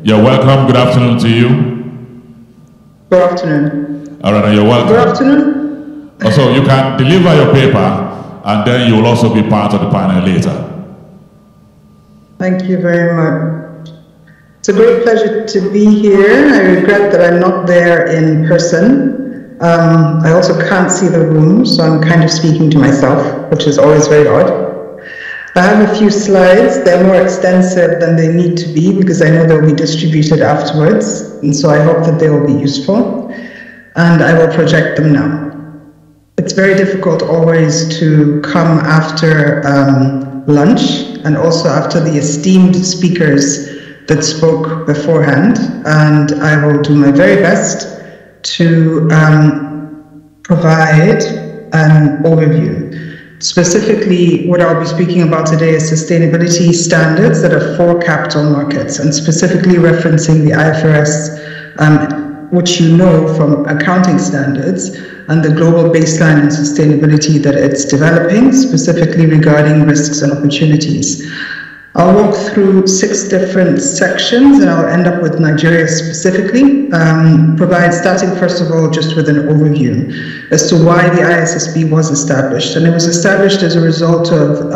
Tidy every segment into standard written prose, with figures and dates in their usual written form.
You're welcome. Good afternoon to you. Good afternoon. All right, you're welcome. Good afternoon. Also, you can deliver your paper, and then you will also be part of the panel later. Thank you very much. It's a great pleasure to be here. I regret that I'm not there in person. I also can't see the room, so I'm kind of speaking to myself, which is always very odd. I have a few slides. They're more extensive than they need to be because I know they'll be distributed afterwards, and so I hope that they will be useful, and I will project them now. It's very difficult always to come after lunch and also after the esteemed speakers that spoke beforehand, and I will do my very best to provide an overview. Specifically, what I'll be speaking about today is sustainability standards that are for capital markets, and specifically referencing the IFRS, which you know from accounting standards, and the global baseline in sustainability that it's developing, specifically regarding risks and opportunities. I'll walk through 6 different sections, and I'll end up with Nigeria specifically, starting first of all just with an overview as to why the ISSB was established. And it was established as a result of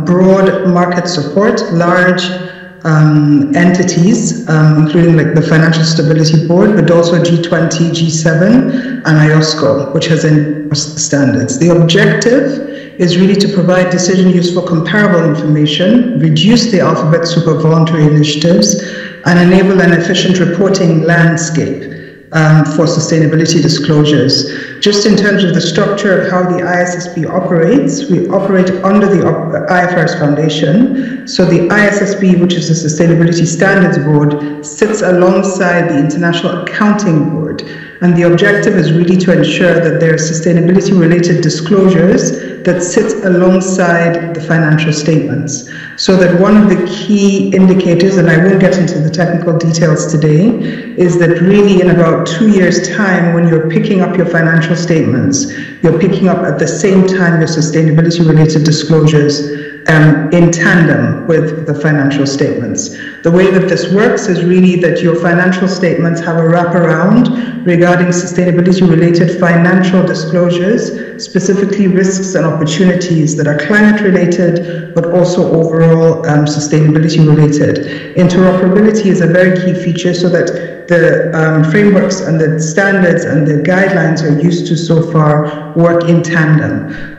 broad market support, large entities, including like the Financial Stability Board, but also G20, G7, and IOSCO, which has endorsed the standards. The objective is really to provide decision-useful comparable information, reduce the alphabet soup of voluntary initiatives, and enable an efficient reporting landscape for sustainability disclosures. Just in terms of the structure of how the ISSB operates, we operate under the IFRS Foundation. So the ISSB, which is the Sustainability Standards Board, sits alongside the International Accounting Board. And the objective is really to ensure that there are sustainability-related disclosures that sit alongside the financial statements. So that one of the key indicators, and I won't get into the technical details today, is that really in about 2 years' time, when you're picking up your financial statements, you're picking up at the same time your sustainability-related disclosures in tandem with the financial statements. The way that this works is really that your financial statements have a wraparound regarding sustainability-related financial disclosures, specifically risks and opportunities that are climate-related, but also overall sustainability-related. Interoperability is a very key feature so that the frameworks and the standards and the guidelines are used to so far work in tandem.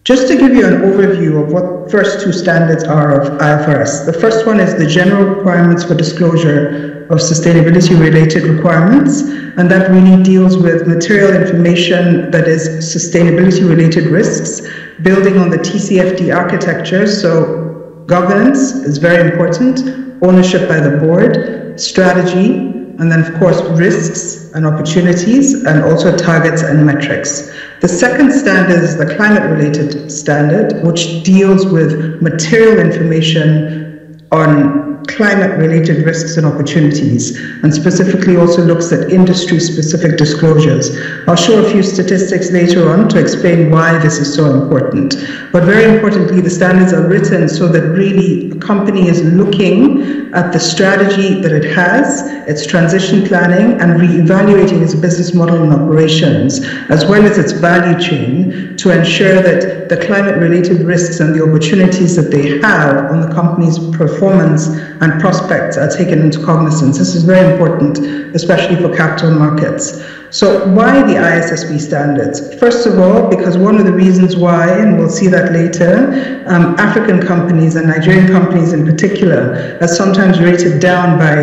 Just to give you an overview of what first 2 standards are of IFRS. The first one is the general requirements for disclosure of sustainability-related requirements, and that really deals with material information that is sustainability-related risks, building on the TCFD architecture. So governance is very important, ownership by the board, strategy, and then of course risks and opportunities, and also targets and metrics. The second standard is the climate-related standard, which deals with material information on climate-related risks and opportunities, and specifically also looks at industry-specific disclosures. I'll show a few statistics later on to explain why this is so important. But very importantly, the standards are written so that really a company is looking at the strategy that it has, its transition planning, and re-evaluating its business model and operations, as well as its value chain, to ensure that the climate-related risks and the opportunities that they have on the company's performance and prospects are taken into cognizance. This is very important, especially for capital markets. So why the ISSB standards? First of all, because one of the reasons why, and we'll see that later, African companies and Nigerian companies in particular are sometimes rated down by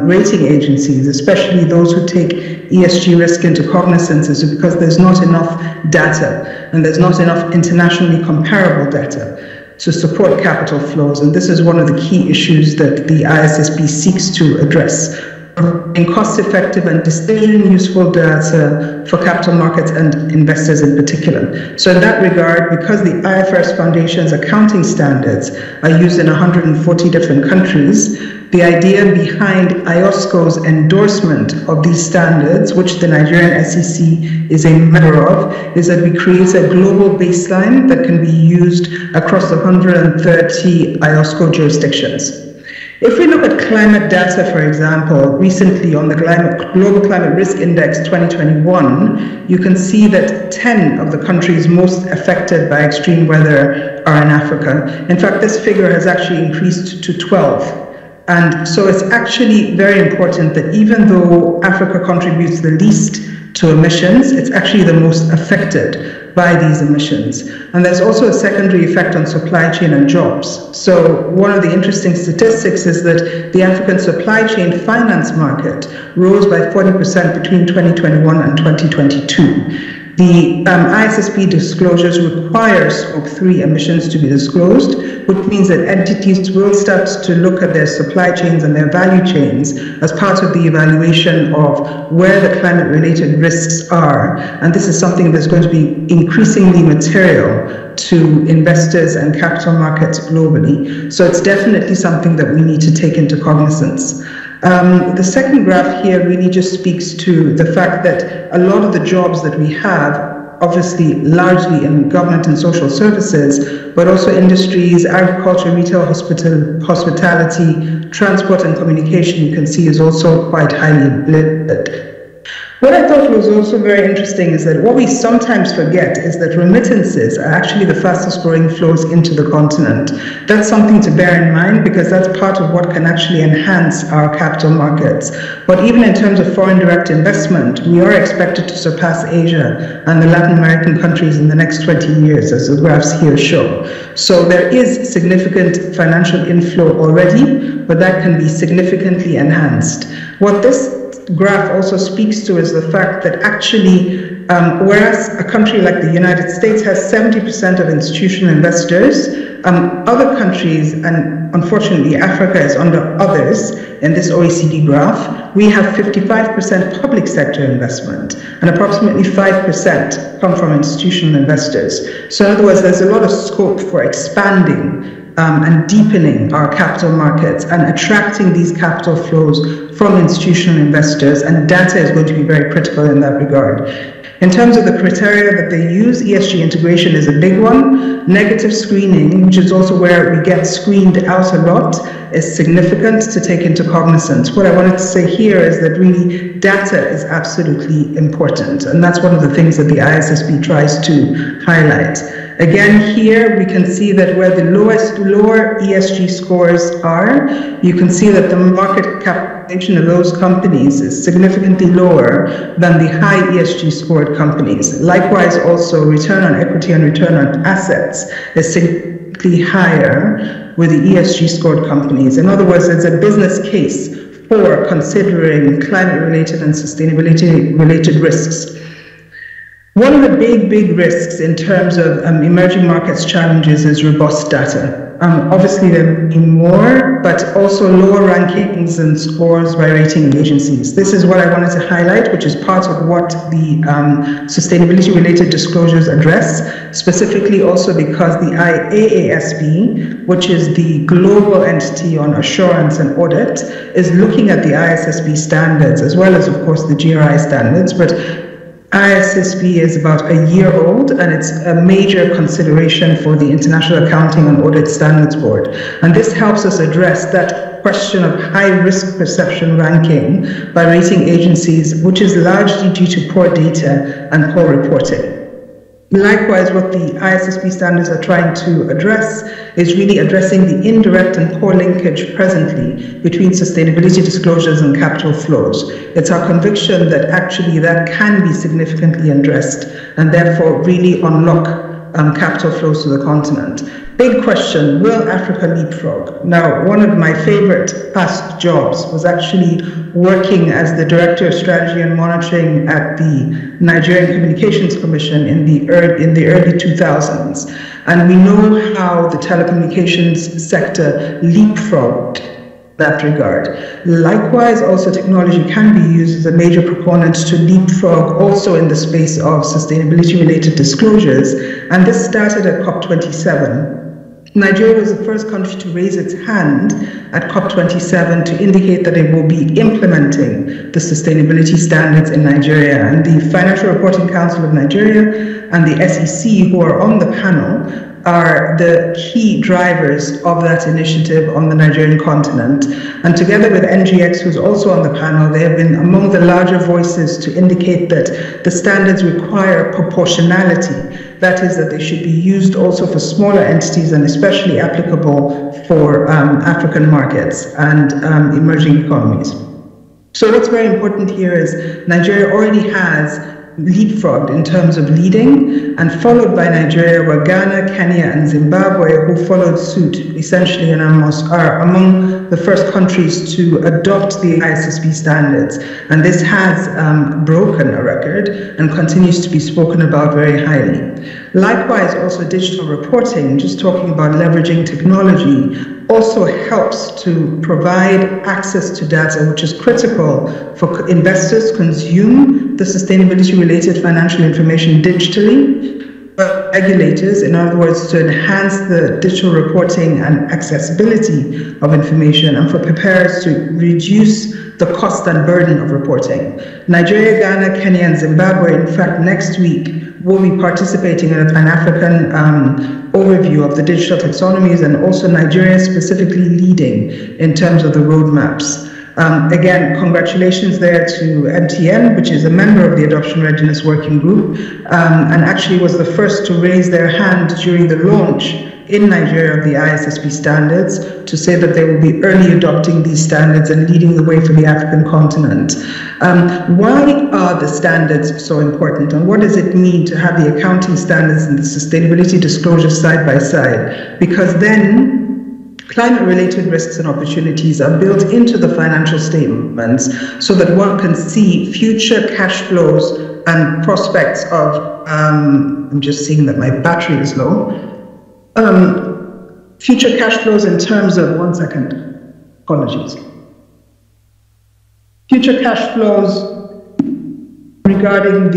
rating agencies, especially those who take ESG risk into cognizance, is because there's not enough data and there's not enough internationally comparable data to support capital flows. And this is one of the key issues that the ISSB seeks to address. In cost-effective and decision-useful data for capital markets and investors in particular. So in that regard, because the IFRS Foundation's accounting standards are used in 140 different countries, the idea behind IOSCO's endorsement of these standards, which the Nigerian SEC is a member of, is that we create a global baseline that can be used across the 130 IOSCO jurisdictions. If we look at climate data, for example, recently on the Global Climate Risk Index 2021, you can see that 10 of the countries most affected by extreme weather are in Africa. In fact, this figure has actually increased to 12. And so it's actually very important that even though Africa contributes the least to emissions, it's actually the most affected by these emissions. And there's also a secondary effect on supply chain and jobs. So one of the interesting statistics is that the African supply chain finance market rose by 40% between 2021 and 2022. The ISSB disclosures require Scope 3 emissions to be disclosed, which means that entities will start to look at their supply chains and their value chains as part of the evaluation of where the climate-related risks are. And this is something that's going to be increasingly material to investors and capital markets globally. So it's definitely something that we need to take into cognizance. The second graph here really just speaks to the fact that a lot of the jobs that we have, obviously largely in government and social services, but also industries, agriculture, retail, hospitality, transport and communication, you can see is also quite highly blended. What I thought was also very interesting is that what we sometimes forget is that remittances are actually the fastest growing flows into the continent. That's something to bear in mind because that's part of what can actually enhance our capital markets. But even in terms of foreign direct investment, we are expected to surpass Asia and the Latin American countries in the next 20 years, as the graphs here show. So there is significant financial inflow already, but that can be significantly enhanced. What this graph also speaks to is the fact that actually, whereas a country like the United States has 70% of institutional investors, other countries, and unfortunately Africa is under others in this OECD graph, we have 55% public sector investment and approximately 5% come from institutional investors. So in other words, there's a lot of scope for expanding and deepening our capital markets and attracting these capital flows from institutional investors, and data is going to be very critical in that regard. In terms of the criteria that they use, ESG integration is a big one. Negative screening, which is also where we get screened out a lot, is significant to take into cognizance. What I wanted to say here is that really data is absolutely important, and that's one of the things that the ISSB tries to highlight. Again, here we can see that where the lower ESG scores are, you can see that the market capitalization of those companies is significantly lower than the high ESG scored companies. Likewise, also return on equity and return on assets is significantly higher with the ESG scored companies. In other words, it's a business case for considering climate-related and sustainability-related risks. One of the big risks in terms of emerging markets challenges is robust data. Obviously there will be more, but also lower rankings and scores by rating agencies. This is what I wanted to highlight, which is part of what the sustainability-related disclosures address, specifically also because the IAASB, which is the global entity on assurance and audit, is looking at the ISSB standards, as well as, of course, the GRI standards, but ISSB is about a year old, and it's a major consideration for the International Accounting and Audit Standards Board. And this helps us address that question of high risk perception ranking by rating agencies, which is largely due to poor data and poor reporting. Likewise, what the ISSB standards are trying to address is really addressing the indirect and poor linkage presently between sustainability disclosures and capital flows. It's our conviction that actually that can be significantly addressed and therefore really unlock capital flows to the continent. Big question, will Africa leapfrog? Now, one of my favorite past jobs was actually working as the Director of Strategy and Monitoring at the Nigerian Communications Commission in the early 2000s. And we know how the telecommunications sector leapfrogged in that regard. Likewise, also technology can be used as a major proponent to leapfrog also in the space of sustainability-related disclosures. And this started at COP27. Nigeria was the first country to raise its hand at COP27 to indicate that it will be implementing the sustainability standards in Nigeria. And the Financial Reporting Council of Nigeria and the SEC, who are on the panel, are the key drivers of that initiative on the Nigerian continent. And together with NGX, who's also on the panel, they have been among the larger voices to indicate that the standards require proportionality. That is, that they should be used also for smaller entities and especially applicable for African markets and emerging economies. So what's very important here is Nigeria already has leapfrogged in terms of leading, and followed by Nigeria were Ghana, Kenya, and Zimbabwe, who followed suit essentially and are among the first countries to adopt the ISSB standards. And this has broken a record and continues to be spoken about very highly. Likewise, also digital reporting, just talking about leveraging technology, also helps to provide access to data, which is critical for investors to consume the sustainability-related financial information digitally, but regulators, in other words, to enhance the digital reporting and accessibility of information, and for preparers to reduce the cost and burden of reporting. Nigeria, Ghana, Kenya, and Zimbabwe, in fact, next week, will be participating in a Pan-African overview of the digital taxonomies, and also Nigeria specifically leading in terms of the roadmaps. Again, congratulations there to MTN, which is a member of the Adoption Readiness Working Group, and actually was the first to raise their hand during the launch in Nigeria of the ISSB standards to say that they will be early adopting these standards and leading the way for the African continent. Why are the standards so important, and what does it mean to have the accounting standards and the sustainability disclosures side by side? Because then climate-related risks and opportunities are built into the financial statements so that one can see future cash flows and prospects of, I'm just seeing that my battery is low, future cash flows in terms of, one second, apologies. Future cash flows regarding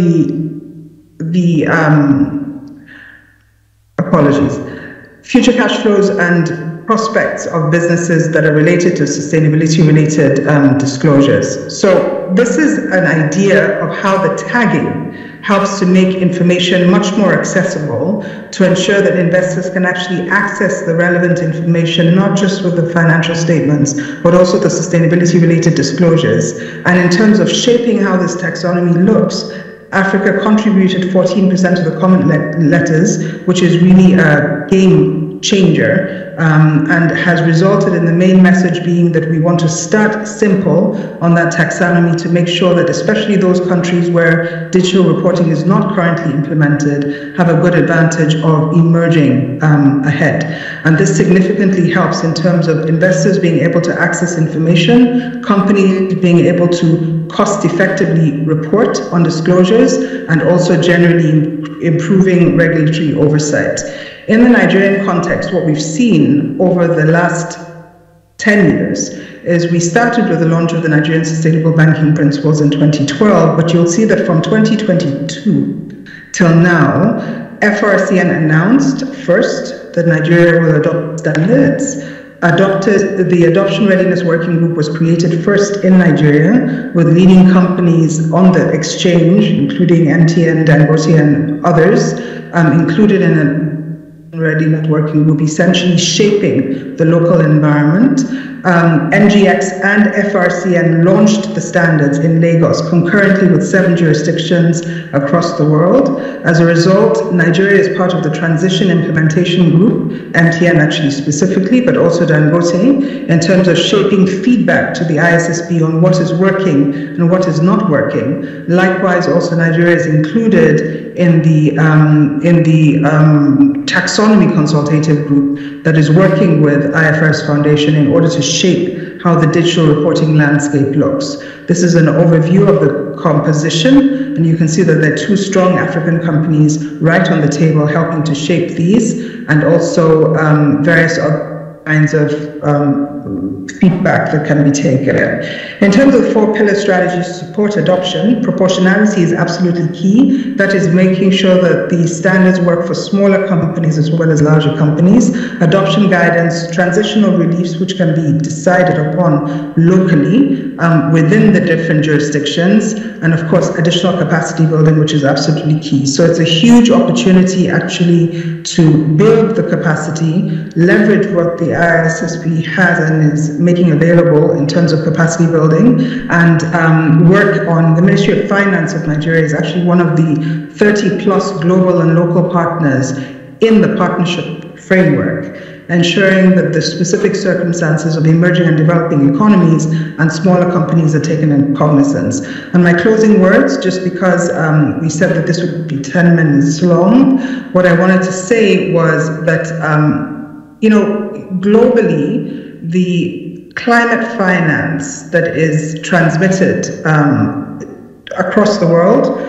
future cash flows and prospects of businesses that are related to sustainability-related disclosures. So this is an idea of how the tagging helps to make information much more accessible to ensure that investors can actually access the relevant information, not just with the financial statements, but also the sustainability-related disclosures. And in terms of shaping how this taxonomy looks, Africa contributed 14% of the comment letters, which is really a game changer, and has resulted in the main message being that we want to start simple on that taxonomy to make sure that especially those countries where digital reporting is not currently implemented have a good advantage of emerging ahead. And this significantly helps in terms of investors being able to access information, companies being able to cost effectively report on disclosures, and also generally improving regulatory oversight. In the Nigerian context, what we've seen over the last 10 years is we started with the launch of the Nigerian Sustainable Banking Principles in 2012, but you'll see that from 2022 till now, FRCN announced first that Nigeria will adopt standards. The Adoption Readiness Working Group was created first in Nigeria with leading companies on the exchange, including MTN, Dangote, and others, included in a Ready Networking Group, essentially shaping the local environment. NGX and FRCN launched the standards in Lagos concurrently with 7 jurisdictions across the world. As a result, Nigeria is part of the Transition Implementation Group, MTN actually specifically, but also Dangote, in terms of shaping feedback to the ISSB on what is working and what is not working. Likewise, also Nigeria is included in the taxonomy consultative group that is working with IFRS Foundation in order to shape how the digital reporting landscape looks. This is an overview of the composition, and you can see that there are 2 strong African companies right on the table helping to shape these, and also various kinds of feedback that can be taken. In terms of 4-pillar strategies to support adoption, proportionality is absolutely key. That is making sure that the standards work for smaller companies as well as larger companies. Adoption guidance, transitional reliefs which can be decided upon locally within the different jurisdictions, and of course additional capacity building, which is absolutely key. So it's a huge opportunity actually to build the capacity, leverage what the IISSB has and is making available in terms of capacity building, and work on the Ministry of Finance of Nigeria is actually one of the 30 plus global and local partners in the partnership framework, ensuring that the specific circumstances of emerging and developing economies and smaller companies are taken in cognizance. And my closing words, just because we said that this would be 10 minutes long, what I wanted to say was that, globally, the climate finance that is transmitted across the world,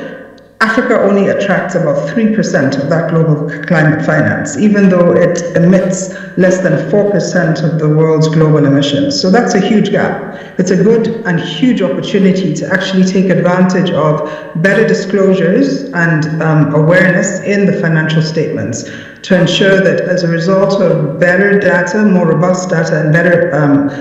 Africa only attracts about 3% of that global climate finance, even though it emits less than 4% of the world's global emissions. So that's a huge gap. It's a good and huge opportunity to actually take advantage of better disclosures and awareness in the financial statements to ensure that as a result of better data, more robust data, and better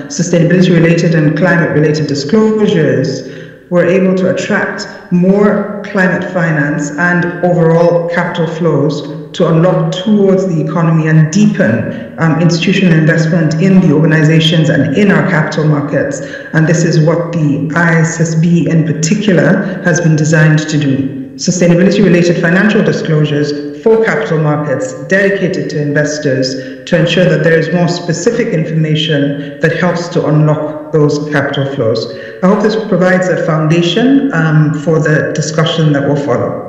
sustainability-related and climate-related disclosures, we're able to attract more climate finance and overall capital flows to unlock towards the economy and deepen institutional investment in the organizations and in our capital markets. And this is what the IISSB in particular has been designed to do. Sustainability-related financial disclosures for capital markets dedicated to investors to ensure that there is more specific information that helps to unlock those capital flows. I hope this provides a foundation for the discussion that will follow.